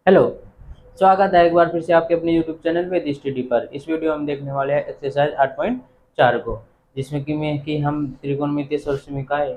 Hello. स्वागत है एक बार फिर से आपके अपने यूट्यूब चैनल में दी स्टडी पर। इस वीडियो में हम देखने वाले हैं एक्सरसाइज 8.4 को, जिसमें कि हम त्रिकोणमितीय सरसमीकाएं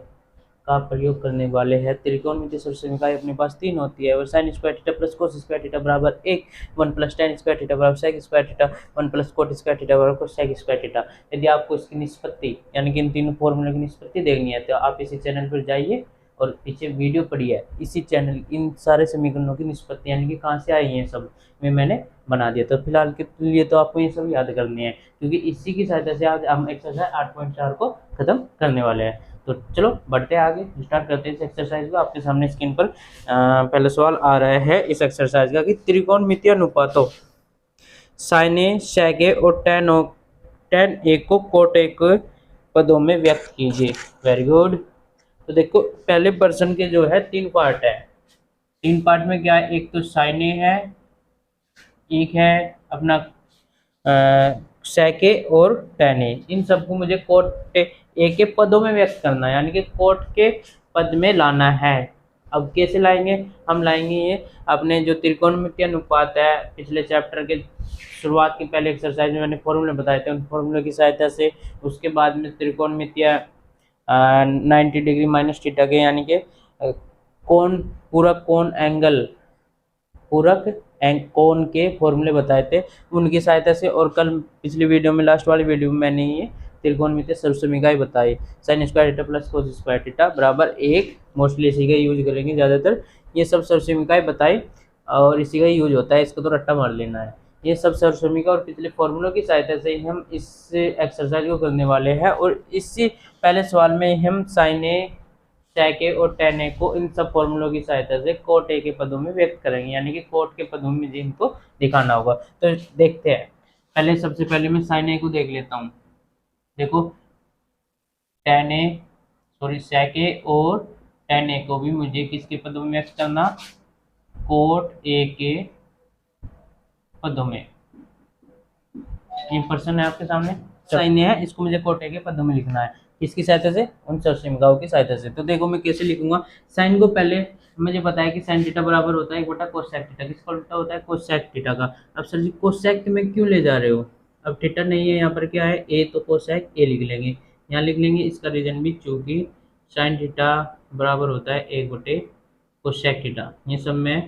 का प्रयोग करने वाले हैं। त्रिकोणमितीय सरसमीकाएं अपने पास तीन होती है और sine square theta plus cos square theta बराबर 1, 1 प्लस tan स्क्वायर थीटा बराबर sec square theta, 1 plus cot square theta बराबर cosec स्क्वायर थीटा। यदि आपको इसकी निष्पत्ति यानी कि इन तीनों फॉर्मूले की निष्पत्ति देखनी है तो आप इसी चैनल पर जाइए और पीछे वीडियो पड़ी है। इसी चैनल इन सारे समीकरणों की निष्पत्ति यानी कि कहाँ से आई हैं सब में मैंने बना दिया। तो फिलहाल के लिए तो आपको ये सब याद करनी है, क्योंकि इसी की सहायता से आज हम एक्सरसाइज 8.4 को खत्म करने वाले हैं। तो चलो बढ़ते हैं आगे, स्टार्ट करते हैं इस एक्सरसाइज को। आपके सामने स्क्रीन पर पहला सवाल आ रहा है इस एक्सरसाइज का कि त्रिकोणमितीय अनुपातों साइन ए sec ए और tan ए को cot ए के पदों में व्यक्त कीजिए। Very good. तो देखो पहले पर्सन के जो है तीन पार्ट है। तीन पार्ट में क्या है, एक तो साइन ए है, एक है अपना sec ए और tan ए। इन सबको मुझे कोट ए के पदों में व्यक्त करना है, यानी कि कोट के पद में लाना है। अब कैसे लाएंगे? हम लाएंगे ये अपने जो त्रिकोणमितीय अनुपात है, पिछले चैप्टर के शुरुआत की पहले एक्सरसाइज में मैंने फॉर्मूले बताए थे, उन फॉर्मूले की सहायता से। उसके बाद में त्रिकोणमितीय 90 डिग्री माइनस थीटा के यानी कि कोण पूरक कोण एंगल पूरक कोण के फॉर्मूले बताए थे, उनकी सहायता से। और कल पिछली वीडियो में, लास्ट वाली वीडियो में, मैंने ये त्रिकोणमितीय सरसमीकाएं बताई। Sine square theta plus cos square theta बराबर 1, मोस्टली इसी का यूज करेंगे ज़्यादातर। ये सब सरसमीकाएं बताई और इसी का यूज होता है, इसको तो रट्टा मार लेना है। ये सब सरसमीका और पिछले फॉर्मूलों की सहायता से हम इस एक्सरसाइज को करने वाले हैं। और इसी पहले सवाल में हम साइन ए sec ए और tan ए को इन सब फॉर्मूलों की सहायता से cot ए के पदों में व्यक्त करेंगे, यानी कि cot के पदों में जिनको दिखाना होगा। तो देखते हैं। पहले सबसे पहले मैं sin ए को देख लेता हूँ। देखो tan ए sec ए और tan ए को भी मुझे किसके पदों में व्यक्त करना? cot ए के पदों में। ये पर्सन है आपके सामने, साइन ए है, इसको मुझे cot ए के पदों में लिखना है। किसकी सहायता से? उन सरसमीकाओं की सहायता से। तो देखो मैं कैसे लिखूंगा। साइन को पहले मुझे पता है कि साइन थीटा बराबर होता है 1 बटा कोसेक थीटा। किसका उल्टा होता है? कोसेक थीटा का। अब सर जी कोसेक में क्यों ले जा रहे हो? अब थीटा नहीं है यहाँ पर, क्या है? ए, तो कोसेक ए लिख लेंगे, यहाँ लिख लेंगे। इसका रीजन भी चूंकि साइन थीटा बराबर होता है 1 बटे कोसेक थीटा। ये सब मैं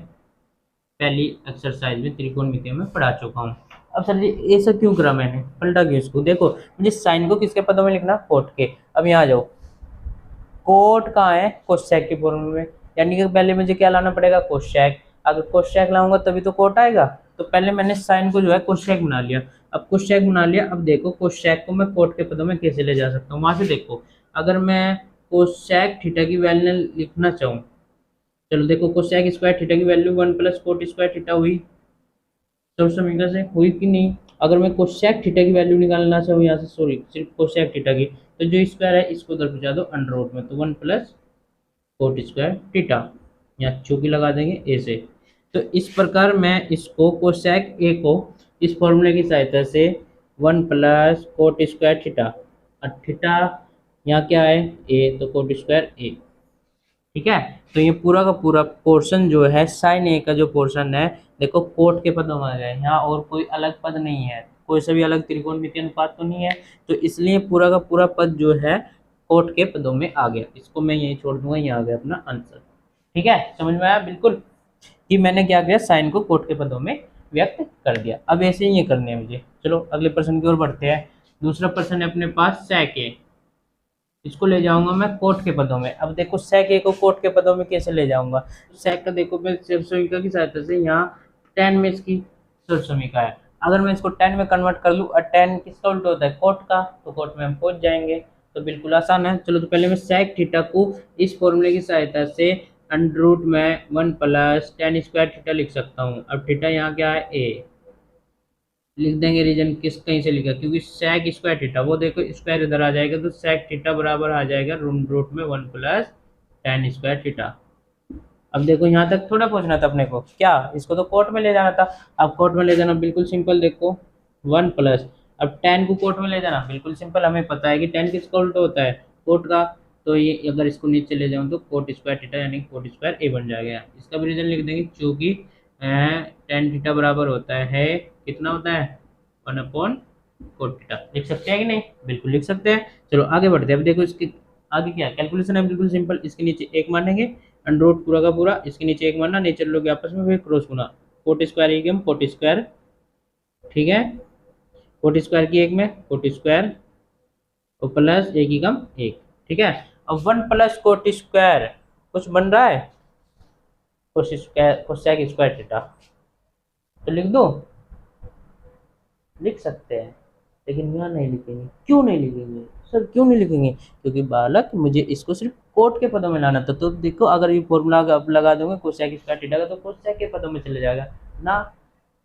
पहली एक्सरसाइज में त्रिकोणमितीय में पढ़ा चुका हूँ। अब सर जी ये सब क्यों करा मैंने, पलटा क्यों इसको? देखो मुझे साइन को किसके पदों में लिखना? कोट के। अब यहाँ जाओ, कोट कहाँ है? कोसेक के फॉर्मूले में, यानी कि पहले मुझे क्या लाना पड़ेगा? कोसेक। अगर कोसेक लाऊंगा तभी तो कोट आएगा। तो पहले मैंने साइन को जो है कोसेक बना लिया। अब कोसेक बना लिया, अब देखो कोसेक को मैं कोट के पदों में कैसे ले जा सकता हूँ। वहां से देखो, अगर मैं कोसेक थीटा की वैल्यू लिखना चाहूँ, चलो देखो कोसेक स्क्वायर थीटा की value 1 plus coat square theta हुई। समीकरण से हुई कि नहीं? अगर मैं कोसेक थीटा की वैल्यू निकालना चाहूँ यहाँ से, सॉरी सिर्फ कोसेक थीटा की, तो जो स्क्वायर है इसको उधर पहुँचा दो अंडर रूट में, तो 1 प्लस कोट स्क्वायर थीटा, यहाँ चौकी लगा देंगे ए से। तो इस प्रकार मैं इसको कोसेक ए को इस फॉर्मूले की सहायता से 1 प्लस कोट स्क्वायर थीटा, और थीटा यहाँ क्या है? ए, तो कोट स्क्वायर ए। ठीक है। तो ये पूरा का पूरा पोर्शन जो है साइन ए का जो पोर्शन है, देखो कोट के पदों में आ गया। यहाँ और कोई अलग पद नहीं है, कोई सा भी अलग त्रिकोणमितीय अनुपात तो नहीं है, तो इसलिए पूरा का पूरा पद जो है कोट के पदों में आ गया। इसको मैं यहीं छोड़ दूंगा, यहाँ आ गया अपना आंसर। ठीक है, समझ में आया बिल्कुल कि मैंने क्या किया? साइन को कोट के पदों में व्यक्त कर दिया। अब ऐसे ही ये करने हैं मुझे। चलो अगले प्रश्न की ओर बढ़ते हैं। दूसरा प्रश्न है अपने पास sec ए, इसको ले जाऊंगा मैं कोट के पदों में। अब देखो sec ए को कोट के पदों में कैसे ले जाऊंगा? sec का देखो मैं सरसमीका की सहायता से, यहाँ tan में इसकी सरसमीका है। अगर मैं इसको tan में कन्वर्ट कर लूँ, और tan किसका उल्टा होता है? कोट का, तो कोट में हम पहुंच जाएंगे। तो बिल्कुल आसान है। चलो तो पहले मैं sec थीटा को इस फॉर्मूले की सहायता से अंडर रूट में 1 प्लस tan स्क्वायर थीटा लिख सकता हूँ। अब थीटा यहाँ क्या है? ए लिख देंगे। रीजन किस कहीं से लिखा? क्योंकि sec स्क्वायर थीटा, वो देखो स्क्वायर इधर आ जाएगा, तो sec थीटा बराबर आ जाएगा रूट में 1 प्लस tan स्क्वायर थीटा। अब देखो यहाँ तक थोड़ा पहुंचना था अपने को, क्या इसको तो कोट में ले जाना था। अब कोट में ले जाना बिल्कुल सिंपल, देखो 1 प्लस, अब tan को कोट में ले जाना बिल्कुल सिंपल। हमें पता है कि tan किसका उल्टा होता है? कोट का। तो ये अगर इसको नीचे ले जाऊँ तो कोट स्क्वायर थीटा यानी कोट स्क्वायर ए बन जाएगा। इसका भी रीजन लिख देंगे, क्योंकि टेन थीटा बराबर होता है, कितना होता है, 1/cot थीटा। लिख सकते हैं कि नहीं, बिल्कुल लिख सकते हैं। चलो आगे बढ़ते हैं। अब देखो इसके आगे क्या कैलकुलेशन है, बिल्कुल सिंपल। इसके नीचे एक मानेंगे, अंडर रूट पूरा का पूरा, इसके नीचे एक मानना, नेचर लोग आपस में फिर क्रॉस गुना, कोट स्क्वायर एक में कोट स्क्वायर, ठीक है, कोट स्क्वायर की एक में कोट स्क्वायर और प्लस एक ही कम एक, ठीक है। अब 1 + कोट स्क्वायर कुछ बन रहा है, cos square cosec square theta, तो लिख दो, लिख सकते हैं, लेकिन यहाँ नहीं लिखेंगे। क्यों नहीं लिखेंगे सर, क्यों नहीं लिखेंगे? क्योंकि बालक मुझे इसको सिर्फ कोट के पदों में लाना था। तो देखो अगर ये फॉर्मूला अब लगा दोगे कोसेक स्क्वायर थीटा का, तो कोसेक के पदों में चले जाएगा ना।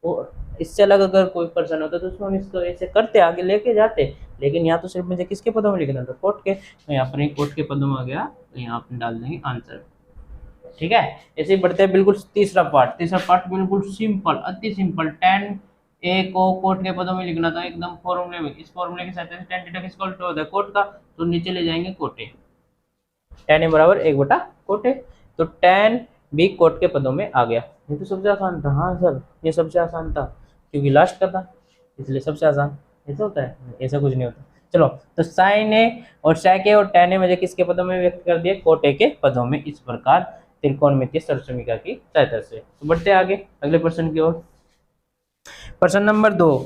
वो इससे अलग अगर कोई पर्सन होता तो उसमें हम इसको ऐसे करते, आगे लेके जाते, लेकिन यहाँ तो सिर्फ मुझे किसके पदों में लिखना था, कोट के। तो यहाँ पर कोट के पदों में आ गया, तो यहाँ पर डाल देंगे आंसर, ठीक है। ऐसे ही बढ़ते हैं बिल्कुल तीसरा पार्ट। तीसरा पार्ट बिल्कुल सिंपल, अति सिंपल। टेन ए को कोट के पदों में लिखना था एकदम फॉर्मूले में। इस फॉर्मूले के साथ टेन थीटा किसका उल्टा होता है, कोट का, तो नीचे ले जाएंगे कोटे, टेन ए बराबर 1/कोटे। तो टेन बी कोट के पदों में आ गया। ये तो सबसे आसान था। हाँ सर ये सबसे आसान था, क्योंकि लास्ट का था इसलिए सबसे आसान। ऐसा होता है, ऐसा कुछ नहीं होता। चलो तो साइन ए और सेक ए और टेन ए मुझे किसके पदों में व्यक्त कर दिए, कोट ए के पदों में, इस प्रकार त्रिकोणमितीय सरसमीका की सहायता से। तो बढ़ते आगे अगले प्रश्न की ओर। प्रश्न नंबर 2,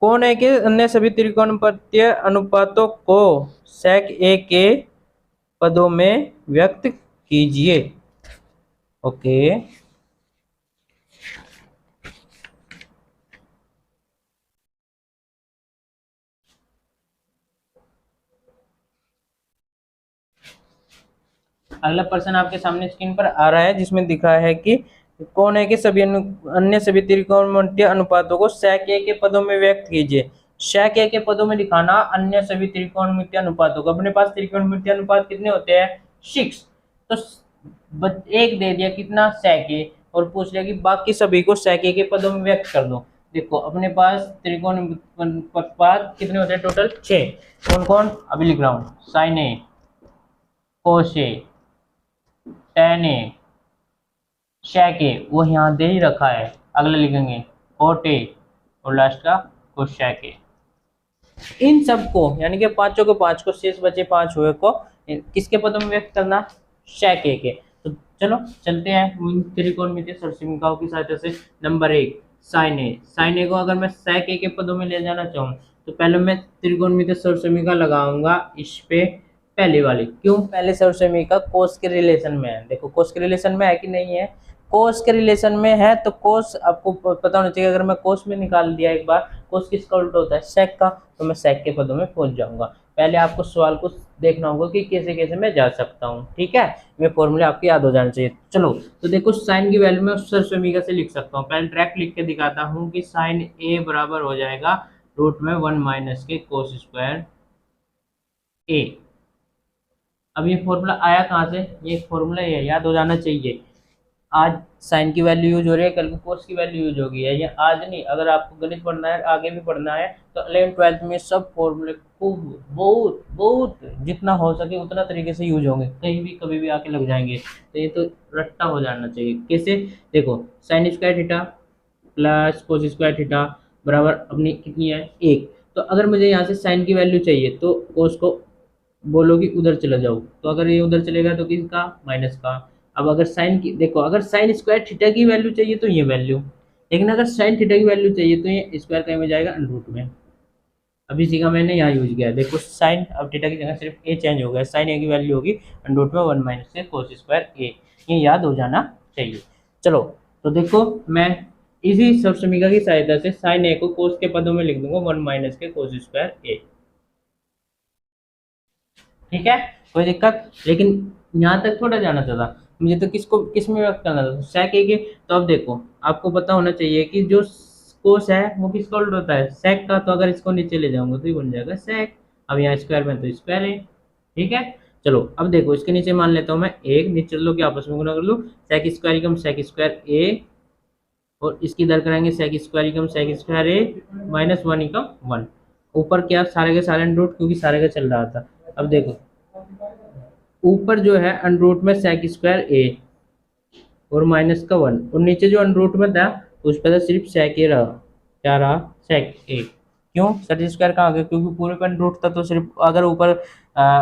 कोण ए के अन्य सभी त्रिकोणमितीय अनुपातों को सेक ए के पदों में व्यक्त कीजिए। ओके, अगला प्रश्न आपके सामने स्क्रीन पर आ रहा है, जिसमें दिखा है कि कोण ए के सभी अन्य सभी त्रिकोणमितीय अनुपातों को सेक ए के पदों में व्यक्त कीजिए। सेक ए के पदों में दिखाना अन्य सभी त्रिकोणमितीय अनुपातों को। अपने पास त्रिकोणमितीय अनुपात कितने होते हैं, 6। तो एक दे दिया कितना, सेक ए, और पूछ लिया कि बाकी सभी को सेक ए के पदों में व्यक्त कर दो। देखो अपने पास त्रिकोण अनुपात कितने होते हैं, टोटल 6। कौन कौन, अभी लिख रहा हूँ, साइन ए, कोस ए, टेन ए, सेक ए, वो यहाँ दे ही रखा है। अगला लिखेंगे कोट ए, और लास्ट का कोसेक ए। इन सबको यानी कि पांचों के पांच को, शेष बचे 5 हुए को किसके पदों में व्यक्त करना, सेक ए के। तो चलो चलते हैं त्रिकोणमितीय सरसमीकाओं की सहायता से। नंबर 1 साइन ए। साइन ए को अगर मैं सेक ए के पदों में ले जाना चाहूँ तो पहले मैं त्रिकोणमितीय सरसमीका लगाऊंगा इस पे, पहली वाली। क्यों, पहले सरसमीका कोस के रिलेशन में है। देखो कोस के रिलेशन में है कि नहीं है, कोस के रिलेशन में है, तो कोस आपको पता होना चाहिए। अगर मैं कोस में निकाल दिया एक बार, कोस किसका उल्टा होता है, सेक का, तो मैं सेक के पदों में पहुंच जाऊंगा। पहले आपको सवाल को देखना होगा कि कैसे कैसे मैं जा सकता हूँ, ठीक है। ये फॉर्मूले आपके याद हो जाना चाहिए। चलो तो देखो साइन की वैल्यू मैं सरसमीका से लिख सकता हूँ। पहले डायरेक्ट लिख के दिखाता हूँ कि साइन ए बराबर हो जाएगा रूट में 1 - कोस स्क्वायर ए। अब ये फॉर्मूला आया कहाँ से, ये फॉर्मूला ये याद हो जाना चाहिए। आज साइन की वैल्यू यूज हो रही है, कल को कोस की वैल्यू यूज होगी है, ये आज नहीं। अगर आपको गणित पढ़ना है, आगे भी पढ़ना है, तो 11th-12th में सब फॉर्मूले खूब बहुत बहुत जितना हो सके उतना तरीके से यूज होंगे, कहीं भी कभी भी आके लग जाएंगे। तो ये तो रट्टा हो जाना चाहिए। कैसे, देखो sine square theta plus cos square theta बराबर अपनी कितनी है, 1। तो अगर मुझे यहाँ से साइन की वैल्यू चाहिए तो कोस को बोलो कि उधर चला जाओ, तो अगर ये उधर चलेगा तो किसका, माइनस का। अब अगर साइन की, देखो अगर साइन स्क्वायर थीटा की वैल्यू चाहिए तो ये वैल्यू, लेकिन अगर साइन थीटा की वैल्यू चाहिए तो ये स्क्वायर कहीं में जाएगा, अंडर में। अभी सीखा मैंने, यहाँ यूज किया। देखो साइन, अब थीटा की जगह सिर्फ ए चेंज हो गया, साइन ए की वैल्यू होगी अंडर में 1 - कोस स्क्वायर ए। ये याद हो जाना चाहिए। चलो तो देखो मैं इसी सरसमीका की सहायता से साइन ए को कोस के पदों में लिख दूंगा 1 - कोस स्क्वायर ए, ठीक है, कोई दिक्कत। लेकिन यहाँ तक थोड़ा जाना चाहता मुझे, तो किसको किस में व्यक्त करना था, सेक ए के। तो अब देखो आपको पता होना चाहिए कि जो कोस है वो किसका उल्टा होता है, सेक का। तो अगर इसको नीचे ले जाऊंगा तो ये बन जाएगा सेक। अब यहाँ स्क्वायर में तो स्क्वायर है, ठीक है। चलो अब देखो इसके नीचे मान लेता हूँ मैं 1, नीचे लो कि आपस में गुना कर लो, सेक स्क्वायर कम सेक स्क्वायर ए, और इसकी इधर कराएंगे सेक स्क्वायर कम सेक स्क्वायर ए -1 कम 1। ऊपर क्या, सारे के सारे अंडर रूट, क्योंकि सारे का चल रहा था। अब देखो ऊपर जो है अंडर रूट में सेक स्क्वायर ए, और माइनस का 1, और नीचे जो अंडर में था उस पर सिर्फ सेक ए रहा। क्या रहा? सेक ए। क्यों सर जी स्क्वायर कहाँ आ गया? क्योंकि पूरे का अंडर था, तो सिर्फ अगर ऊपर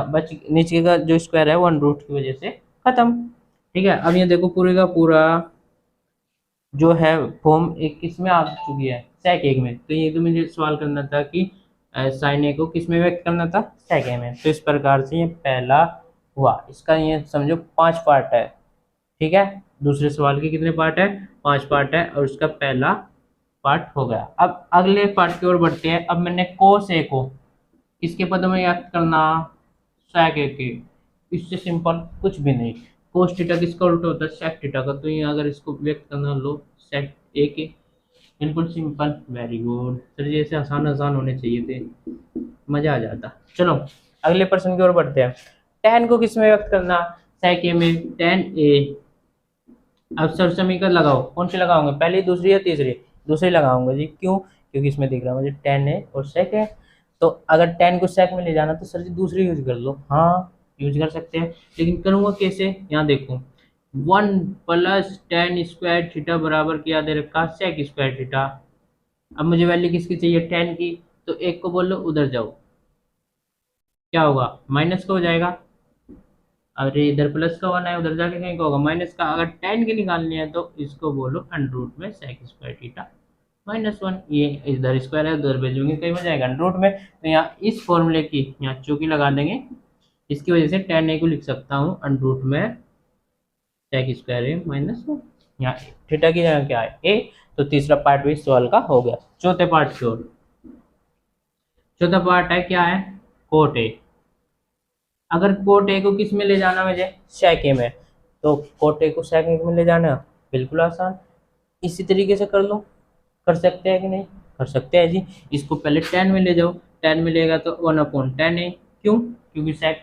बच नीचे का जो स्क्वायर है वो अंडर की वजह से खत्म। ठीक है, अब ये देखो पूरे का पूरा जो है फॉर्म एक किस में आ चुकी है? सेक एक में। तो ये तो मुझे सवाल करना था कि साइन ए को किस में व्यक्त करना था? सेक ए में। तो इस प्रकार से ये पहला हुआ। इसका ये समझो 5 पार्ट है। ठीक है, दूसरे सवाल के कितने पार्ट है? 5 पार्ट है, और उसका पहला पार्ट हो गया। अब अगले पार्ट की ओर बढ़ते हैं। अब मैंने कोस ए को किसके पद में याद करना? सेक ए के। इससे सिंपल कुछ भी नहीं। कोस थीटा किसका उल्टा होता है? सेक थीटा का। तो ये अगर इसको व्यक्त करना लो सेक ए के, बिल्कुल सिंपल। वेरी गुड सर जी, ऐसे आसान आसान होने चाहिए थे, मजा आ जाता। चलो अगले प्रश्न की ओर बढ़ते हैं। tan को किस में व्यक्त करना? सेक ए में। tan ए। अब सर समीकरण लगाओ, कौन सी लगाओगे? पहली, दूसरी या तीसरी? दूसरी लगाऊंगा जी। क्यों? क्योंकि इसमें दिख रहा है मुझे tan है और sec है। तो अगर tan को sec में ले जाना तो सर जी दूसरी यूज कर लो। हाँ यूज कर सकते हैं, लेकिन करूंगा कैसे? यहाँ देखो 1 प्लस tan स्क्वायर थीटा बराबर क्या दे रखा? sec square theta. अब मुझे वैल्यू किसकी चाहिए? tan की। तो एक को बोलो उधर जाओ, क्या होगा? माइनस का हो जाएगा। अरे इधर प्लस का 1 है, उधर जाके कहीं का होगा माइनस का। अगर tan की निकालनी है तो इसको बोलो अंडर रूट में sec स्क्वायर थीटा -1। ये इधर स्क्वायर है, उधर भेजोगे कहीं हो जाएगा अंडर रूट में। तो यहाँ इस फॉर्मूले की यहाँ चौकी लगा देंगे। इसकी वजह से tan a को लिख सकता हूँ अंडर रूट में sec स्क्वायर ए -1। यहाँ थीटा की जगह क्या है? a। तो तीसरा पार्ट भी इस सवाल का हो गया। चौथे पार्ट की ओर। चौथा पार्ट है क्या है? Cot A. अगर कोट ए को किस में ले जाना मुझे? सेक ए में। तो कोट ए को सेक ए में ले जाना बिल्कुल आसान। इसी तरीके से कर लो। कर सकते हैं कि नहीं? कर सकते हैं जी। इसको पहले tan में ले जाओ। tan में लेगा तो 1/tan ए। क्यों? क्योंकि सेक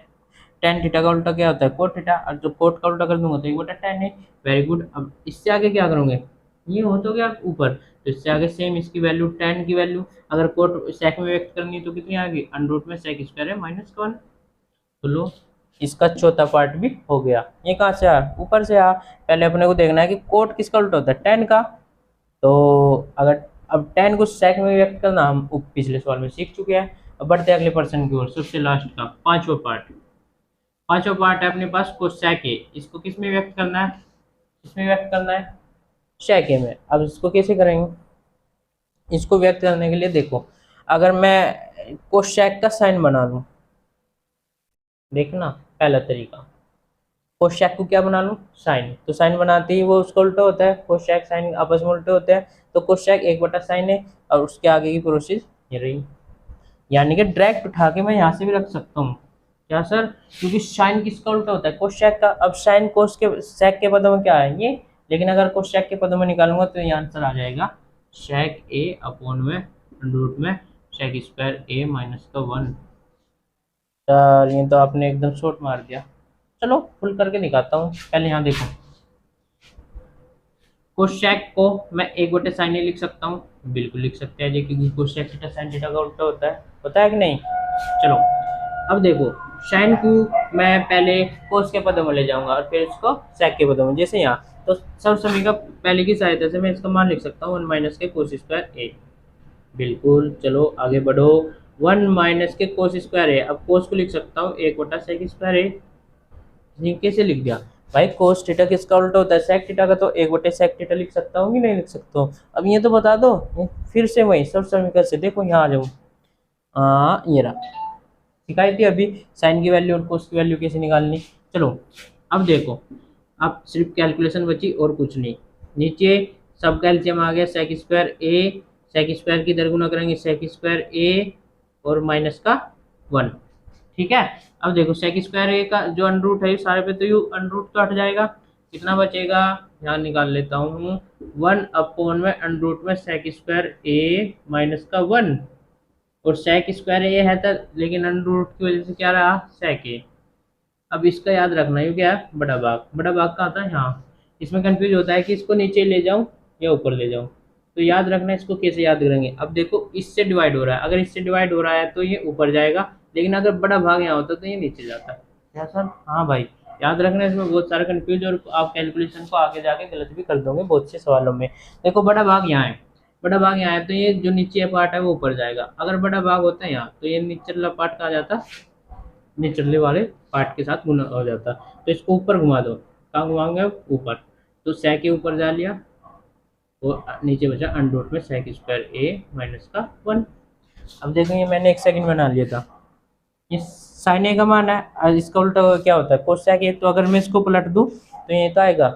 tan थीटा का उल्टा क्या होता है? Cot theta. और जो कोट का उल्टा कर दूंगा तो 1/tan ए। Very good. अब इससे आगे क्या करोगे? ये हो तो गया ऊपर, तो इससे आगे सेम इसकी वैल्यू tan की वैल्यू अगर कोट सेक में व्यक्त करनी है तो कितनी आ गई? अंडर रूट में सेक स्क्वायर है -1। तो लो इसका चौथा पार्ट भी हो गया। ये कहाँ से आया? ऊपर से आया। पहले अपने को देखना है कि कोट किसका उल्टा होता है? tan का। तो अगर अब tan को sec में व्यक्त करना हम पिछले सवाल में सीख चुके हैं। अब बढ़ते हैं अगले प्रश्न की ओर। सबसे लास्ट का पांचवा पार्ट। पांचवा पार्ट है अपने पास कोसेक ए। इसको किस में व्यक्त करना है? इसमें व्यक्त करना है sec ए में। अब इसको कैसे करेंगे? इसको व्यक्त करने के लिए देखो, अगर मैं कोसेक का साइन बना लूं, देखना पहला तरीका। कोसेक को क्या बना लूं? साइन। तो साइन बनाते ही वो उसका उल्टा होता है। कोसेक साइन आपस में उल्टे होते हैं। तो कोसेक 1/sin है, और उसके आगे की प्रोसेस ये रही। यानी कि डायरेक्ट उठा के मैं यहाँ से भी रख सकता हूँ। क्या सर? क्योंकि साइन किसका उल्टा होता है? कोसेक का। अब साइन कोस के सेक के पदों में क्या है? ये। लेकिन अगर कोसेक के पदों में निकालूंगा तो ये आंसर आ जाएगा सेक ए अपॉन में अंडर रूट में सेक स्क्वायर ए -1। सर ये तो आपने एकदम शॉर्ट मार दिया। चलो फुल करके दिखाता हूँ। पहले यहाँ देखो, कोसेक को मैं 1/sin ए लिख सकता हूँ। बिल्कुल लिख सकते हैं जी, क्योंकि कोसेक थीटा sin थीटा का उल्टा होता है कि नहीं? चलो अब देखो, साइन को मैं पहले कोस के पदों में ले जाऊंगा और फिर इसको सेक के पदों में। जैसे यहाँ तो सब समीकरण पहले की सहायता से मैं इसका मान लिख सकता हूँ 1 माइनस के कोस स्क्वायर ए। बिल्कुल, चलो आगे बढ़ो। 1 माइनस के कोस स्क्वायर ए। अब कोस को लिख सकता हूँ 1/सेक स्क्वायर ए। ये कैसे लिख दिया भाई? कोस थीटा किसका उल्टा होता है? सेक थीटा का। तो 1/सेक थीटा लिख सकता हूँ कि नहीं लिख सकता हूँ? अब ये तो बता दो। फिर से वही सब समीकरण से देखो, यहाँ आ जाओ। ये रहा, सिखाई थी अभी साइन की वैल्यू और कोस की वैल्यू कैसे निकालनी। चलो अब देखो, अब सिर्फ कैलकुलेशन बची और कुछ नहीं। नीचे सब कैल्शियम आ गया सेक स्क्वायर ए। सेक स्क्वायर की इधर गुना करेंगे सेक स्क्वायर ए और माइनस का 1। ठीक है, अब देखो सेक स्क्वायर ए का जो अंडर रूट है सारे पे, तो यू अंडर रूट तो हट जाएगा। कितना बचेगा? यहाँ निकाल लेता हूँ 1/में अंडर रूट में सेक स्क्वायर ए -1। और सेक स्क्वायर ए है था, लेकिन अंडर रूट की वजह से क्या रहा? सेक ए। अब इसका याद रखना, ये क्या है? बड़ा भाग। बड़ा भाग का आता है यहाँ। इसमें कंफ्यूज होता है कि इसको नीचे ले जाऊं या ऊपर ले जाऊं। तो याद रखना, इसको कैसे याद करेंगे? अब देखो इससे डिवाइड हो रहा है, अगर इससे डिवाइड हो रहा है तो ये ऊपर जाएगा, लेकिन अगर बड़ा भाग यहाँ होता तो ये नीचे जाता। क्या सर? हाँ भाई, याद रखना, इसमें बहुत सारे कंफ्यूज और आप कैलकुलेशन को आगे जाके गलत भी कर दोगे बहुत से सवालों में। देखो बड़ा भाग यहाँ है, बड़ा भाग यहाँ है, तो ये जो नीचे पार्ट है वो ऊपर जाएगा। अगर बड़ा भाग होता है यहाँ, तो ये निचला पार्ट कहाँ जाता, निचले वाले पार्ट के साथ गुना हो जाता। तो इसको ऊपर घुमा दो, कहाँ घुमाओगे आप, ऊपर। तो सै के ऊपर जा लिया, और नीचे बचा अंडर में सेक स्क्वायर ए माइनस का 1। अब देखेंगे मैंने 1 सेकंड बना लिया था, ये साइन ए का मान है, और इसका उल्टा क्या होता है कोसेक ए। तो अगर मैं इसको पलट दूं तो ये तो आएगा,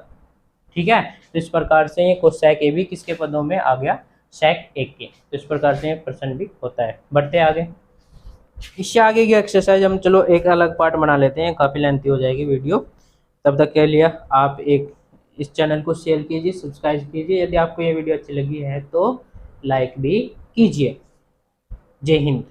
ठीक है। तो इस प्रकार से ये कोसेक ए भी किसके पदों में आ गया, सेक ए के। तो इस प्रकार से ये प्रश्न भी होता है। बढ़ते आगे, इससे आगे की एक्सरसाइज हम चलो एक अलग पार्ट बना लेते हैं, काफ़ी लेंथी हो जाएगी वीडियो। तब तक के लिए आप एक इस चैनल को शेयर कीजिए, सब्सक्राइब कीजिए, यदि आपको ये वीडियो अच्छी लगी है तो लाइक भी कीजिए। जय हिंद।